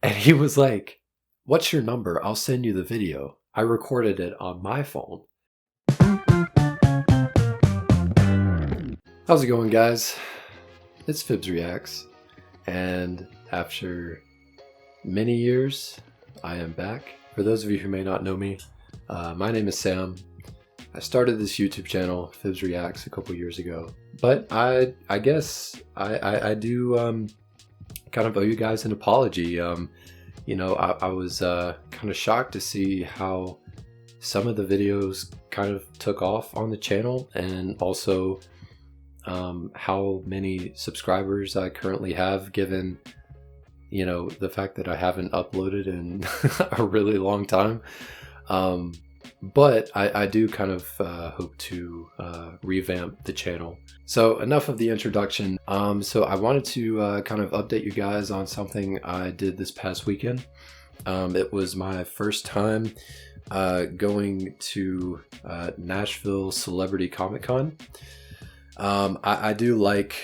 And he was like, "What's your number? I'll send you the video." I recorded it on my phone. How's it going, guys? It's Fibs Reacts, and after many years, I am back. For those of you who may not know me, my name is Sam. I started this YouTube channel, Fibs Reacts, a couple years ago, but I guess I do kind of owe you guys an apology. I was kind of shocked to see how some of the videos kind of took off on the channel, and also how many subscribers I currently have, given the fact that I haven't uploaded in a really long time. But I do kind of hope to revamp the channel. So enough of the introduction. So I wanted to kind of update you guys on something I did this past weekend. It was my first time going to Nashville Celebrity Comic Con. I do like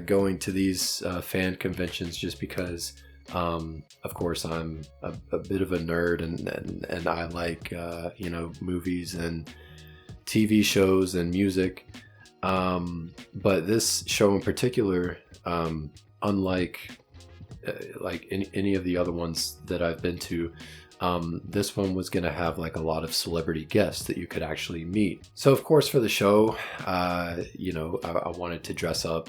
going to these fan conventions just because, of course, I'm a bit of a nerd, and I like movies and TV shows and music. But this show in particular, unlike like any of the other ones that I've been to, this one was going to have like a lot of celebrity guests that you could actually meet. So of course, for the show, I wanted to dress up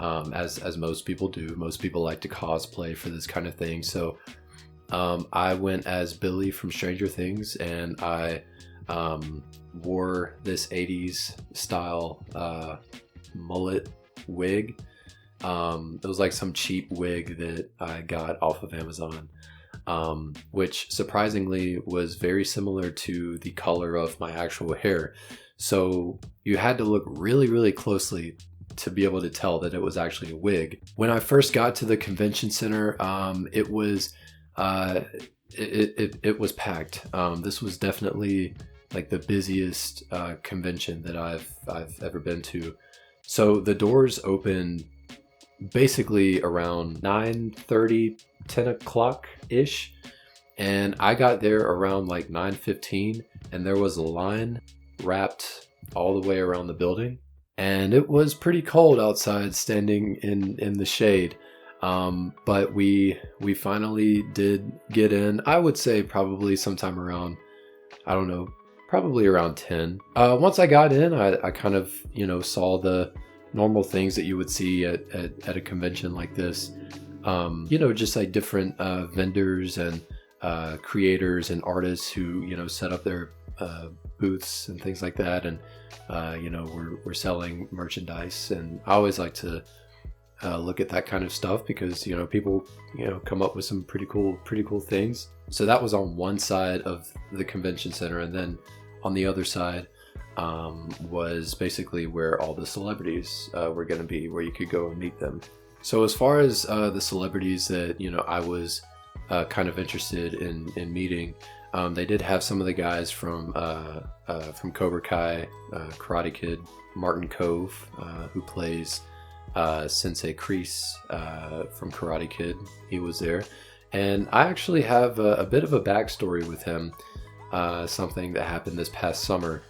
as most people do. Most people like to cosplay for this kind of thing. So I went as Billy from Stranger Things, and I wore this 80s style mullet wig. It was like some cheap wig that I got off of Amazon, which surprisingly was very similar to the color of my actual hair. So you had to look really, really closely to be able to tell that it was actually a wig. When I first got to the convention center, it was packed. This was definitely like the busiest convention that I've ever been to. So the doors opened basically around 9:30, 10 o'clock ish, and I got there around like 9:15, and there was a line wrapped all the way around the building, and it was pretty cold outside standing in the shade. But we finally did get in. I would say probably sometime around, I don't know, probably around 10. Once I got in, I kind of saw the normal things that you would see at a convention like this. Just like different vendors and creators and artists who set up their booths and things like that, and we're selling merchandise. And I always like to look at that kind of stuff because people come up with some pretty cool things. So that was on one side of the convention center, and then on the other side was basically where all the celebrities were going to be, where you could go and meet them. So as far as the celebrities that I was kind of interested in meeting, they did have some of the guys from Cobra Kai, Karate Kid. Martin Kove, who plays Sensei Kreese from Karate Kid, he was there. And I actually have a bit of a backstory with him, something that happened this past summer,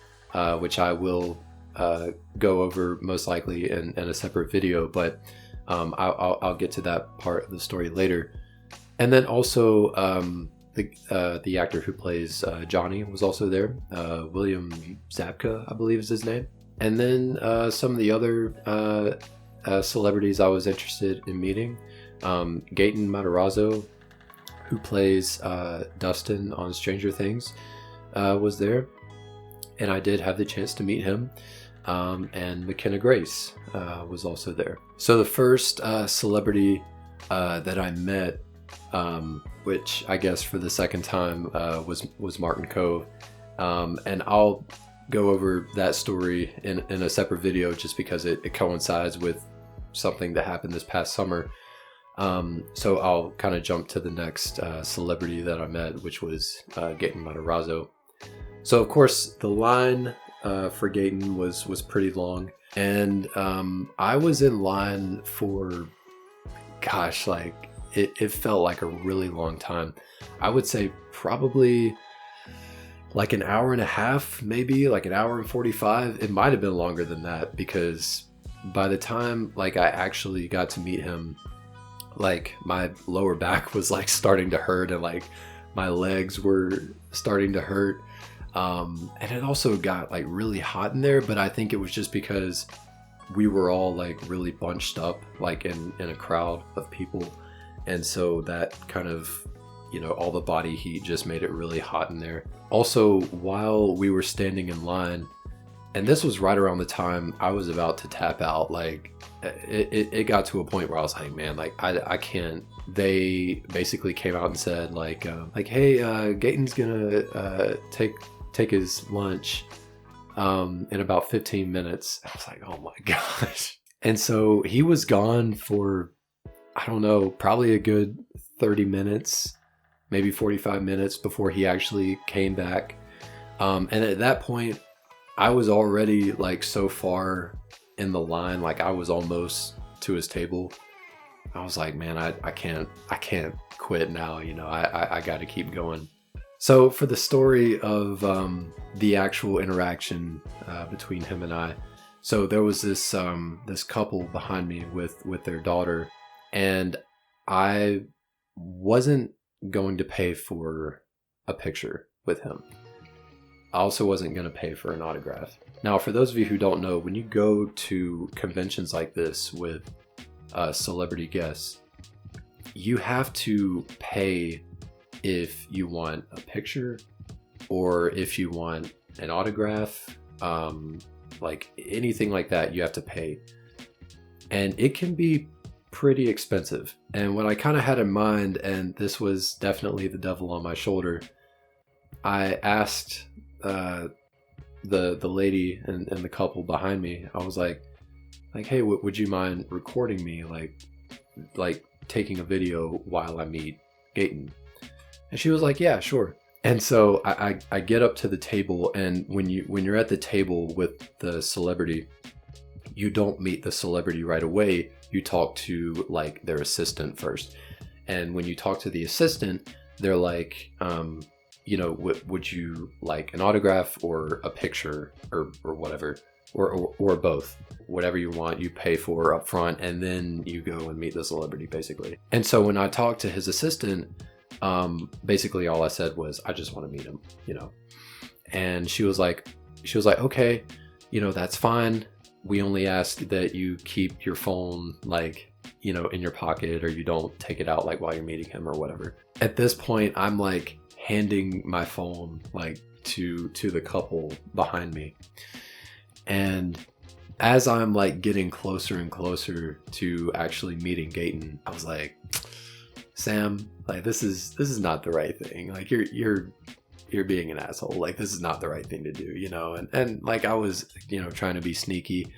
which I will go over most likely in a separate video, but I'll get to that part of the story later. And then also the actor who plays Johnny was also there. William Zabka, I believe is his name. And then some of the other celebrities I was interested in meeting. Gaten Matarazzo, who plays Dustin on Stranger Things, was there, and I did have the chance to meet him. And McKenna Grace was also there. So the first celebrity that I met, which I guess for the second time, was Martin Kove. And I'll go over that story in a separate video just because it coincides with something that happened this past summer. So I'll kind of jump to the next celebrity that I met, which was Gaten Matarazzo. So of course the line for Gaten was pretty long, and I was in line for, gosh, like it felt like a really long time. I would say probably like an hour and a half, maybe like an hour and 45. It might have been longer than that, because by the time like I actually got to meet him, like my lower back was like starting to hurt, and like my legs were starting to hurt. And it also got like really hot in there, but I think it was just because we were all like really bunched up, like in a crowd of people. And so that kind of, you know, all the body heat just made it really hot in there. Also, while we were standing in line, and this was right around the time I was about to tap out, like it got to a point where I was like, man, like I can't. They basically came out and said like, hey, Gaten's gonna take his lunch in about 15 minutes. I was like, oh my gosh. And so he was gone for, I don't know, probably a good 30 minutes, maybe 45 minutes before he actually came back. And at that point, I was already like so far in the line, like I was almost to his table. I was like, man, I can't quit now. You know, I got to keep going. So for the story of the actual interaction between him and I, so there was this couple behind me with their daughter, and I wasn't going to pay for a picture with him. I also wasn't going to pay for an autograph. Now, for those of you who don't know, when you go to conventions like this with celebrity guests, you have to pay if you want a picture or if you want an autograph, like anything like that, you have to pay. And it can be pretty expensive. And what I kind of had in mind, and this was definitely the devil on my shoulder, I asked the lady and the couple behind me, I was like, hey, would you mind recording me, like taking a video while I meet Gaten? And she was like, yeah, sure. And so I get up to the table, and when you're at the table with the celebrity, you don't meet the celebrity right away. You talk to like their assistant first. And when you talk to the assistant, they're like, you know, would you like an autograph or a picture or whatever, or both, whatever you want, you pay for up front, and then you go and meet the celebrity basically. And so when I talked to his assistant, basically all I said was, I just want to meet him, you know. And she was like, okay, you know, that's fine. We only ask that you keep your phone, like, you know, in your pocket, or you don't take it out like while you're meeting him or whatever. At this point, I'm like handing my phone like to the couple behind me. And as I'm like getting closer and closer to actually meeting Gaten, I was like, Sam, like this is not the right thing. Like you're being an asshole. Like this is not the right thing to do, you know? And like I was, you know, trying to be sneaky.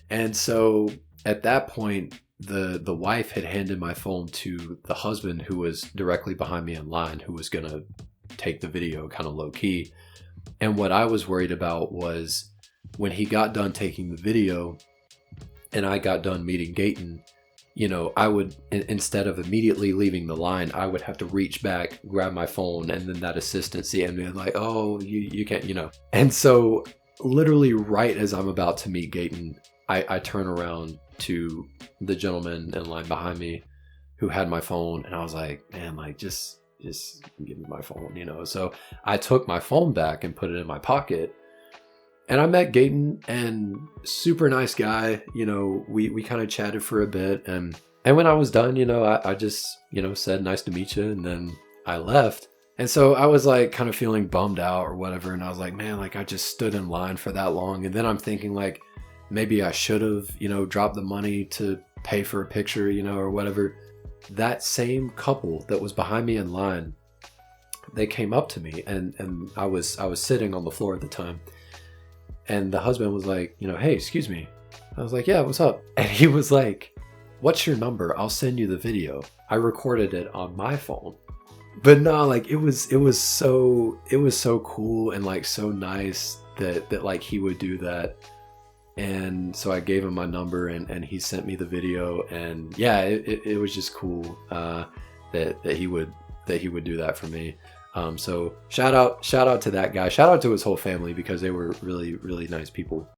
And so at that point, the wife had handed my phone to the husband, who was directly behind me in line, who was gonna take the video kind of low key. And what I was worried about was when he got done taking the video and I got done meeting Gaten, you know, I would, instead of immediately leaving the line, I would have to reach back, grab my phone, and then that assistant see it and be like, oh, you can't, you know. And so literally right as I'm about to meet Gaten, I turn around to the gentleman in line behind me who had my phone, and I was like, man, like just give me my phone, you know. So I took my phone back and put it in my pocket, and I met Gaten, and super nice guy, you know. We kind of chatted for a bit, and when I was done, you know, I just, you know, said nice to meet you, and then I left. And so I was like kind of feeling bummed out or whatever, and I was like, man, like I just stood in line for that long. And then I'm thinking like, maybe I should have, you know, dropped the money to pay for a picture, you know, or whatever. That same couple that was behind me in line, they came up to me, and I was sitting on the floor at the time. And the husband was like, you know, hey, excuse me. I was like, yeah, what's up? And he was like, what's your number? I'll send you the video. I recorded it on my phone. But no, like it was so cool and like so nice that like he would do that. And so I gave him my number, and he sent me the video, and yeah, it was just cool that he would do that for me. So shout out to that guy. Shout out to his whole family, because they were really, really nice people.